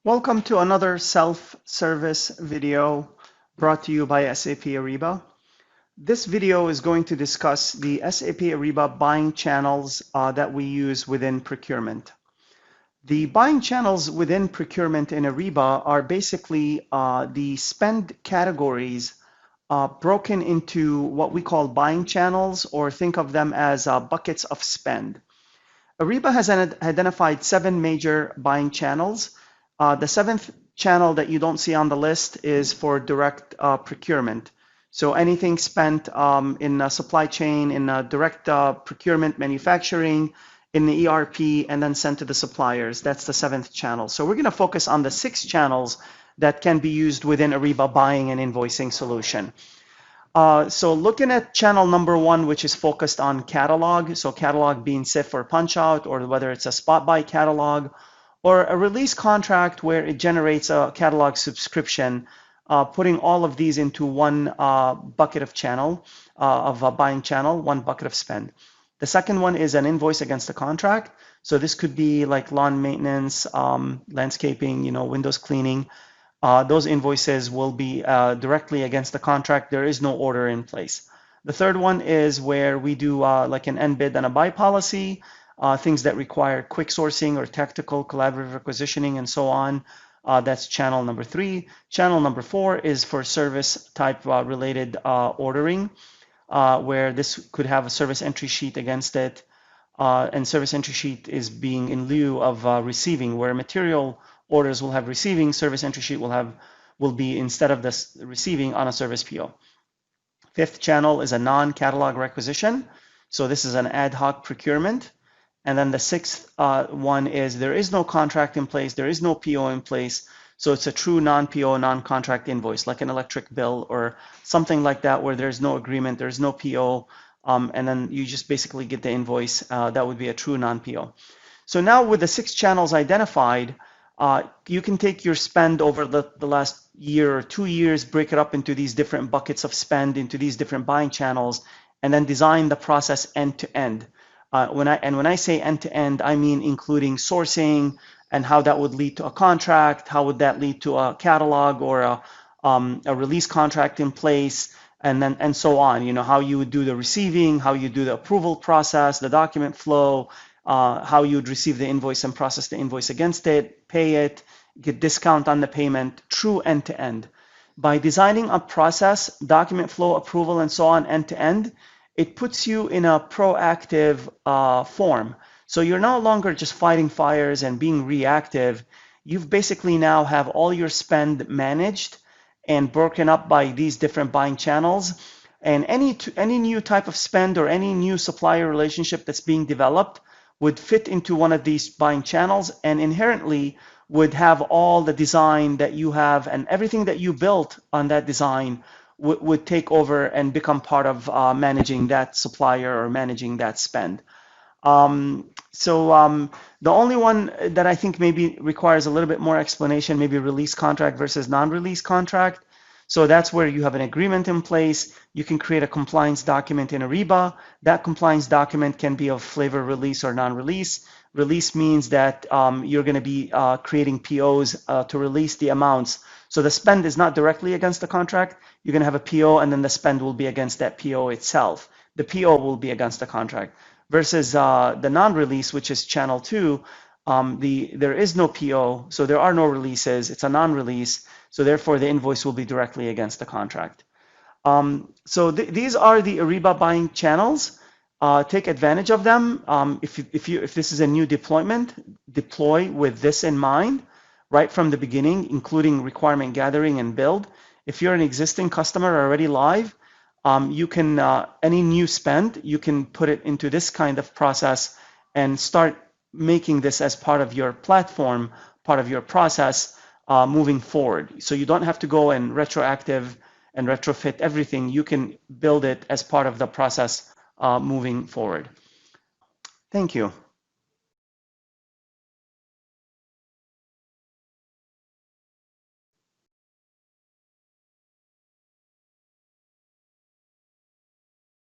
Welcome to another self-service video brought to you by SAP Ariba. This video is going to discuss the SAP Ariba buying channels that we use within procurement. The buying channels within procurement in Ariba are basically the spend categories broken into what we call buying channels, or think of them as buckets of spend. Ariba has identified 7 major buying channels. The 7th channel that you don't see on the list is for direct procurement. So anything spent in supply chain, in direct procurement, manufacturing, in the ERP, and then sent to the suppliers. That's the 7th channel. So we're going to focus on the 6 channels that can be used within Ariba buying and invoicing solution. So looking at channel number 1, which is focused on catalog, so catalog being SIF or punch out, or whether it's a spot buy catalog, or a release contract where it generates a catalog subscription, putting all of these into one bucket of channel, of a buying channel, one bucket of spend. The second one is an invoice against a contract. So this could be like lawn maintenance, landscaping, windows cleaning. Those invoices will be directly against the contract. There is no order in place. The third one is where we do like an end bid and a buy policy, things that require quick sourcing or tactical collaborative requisitioning and so on. That's channel number 3. Channel number 4 is for service type related ordering, where this could have a service entry sheet against it. And service entry sheet is being in lieu of receiving, where material orders will have receiving, service entry sheet will be instead of this receiving on a service PO. 5th channel is a non-catalog requisition. So this is an ad hoc procurement. And then the 6th one is there is no contract in place, there is no PO in place. So it's a true non-PO, non-contract invoice, like an electric bill or something like that, where there's no agreement, there's no PO, and then you just basically get the invoice. That would be a true non-PO. So now with the 6 channels identified, you can take your spend over the last year or 2 years, break it up into these different buckets of spend, into these different buying channels, and then design the process end to end. When I say end to end, I mean including sourcing and how that would lead to a contract, how would that lead to a catalog or a release contract in place, and so on. How you would do the receiving, how you do the approval process, the document flow, how you would receive the invoice and process the invoice against it, pay it, get discount on the payment, true end to end. By designing a process, document flow, approval, and so on end to end, it puts you in a proactive form. So you're no longer just fighting fires and being reactive. You've basically now have all your spend managed and broken up by these different buying channels. And any new type of spend or any new supplier relationship that's being developed would fit into one of these buying channels and inherently would have all the design that you have, and everything that you built on that design would take over and become part of managing that supplier or managing that spend. The only one that I think maybe requires a little bit more explanation, maybe release contract versus non-release contract. So that's where you have an agreement in place. You can create a compliance document in Ariba. That compliance document can be of flavor release or non-release. Release means that you're going to be creating POs to release the amounts. So the spend is not directly against the contract. You're going to have a PO, and then the spend will be against that PO itself. The PO will be against the contract. Versus the non-release, which is channel 2, there is no PO, so there are no releases. It's a non-release, so therefore the invoice will be directly against the contract. These are the Ariba buying channels. Take advantage of them. If this is a new deployment, deploy with this in mind right from the beginning, including requirement gathering and build. If you're an existing customer already live, you can any new spend, you can put it into this kind of process and start making this as part of your platform, part of your process moving forward. So you don't have to go and retroactive and retrofit everything. You can build it as part of the process moving forward. Thank you.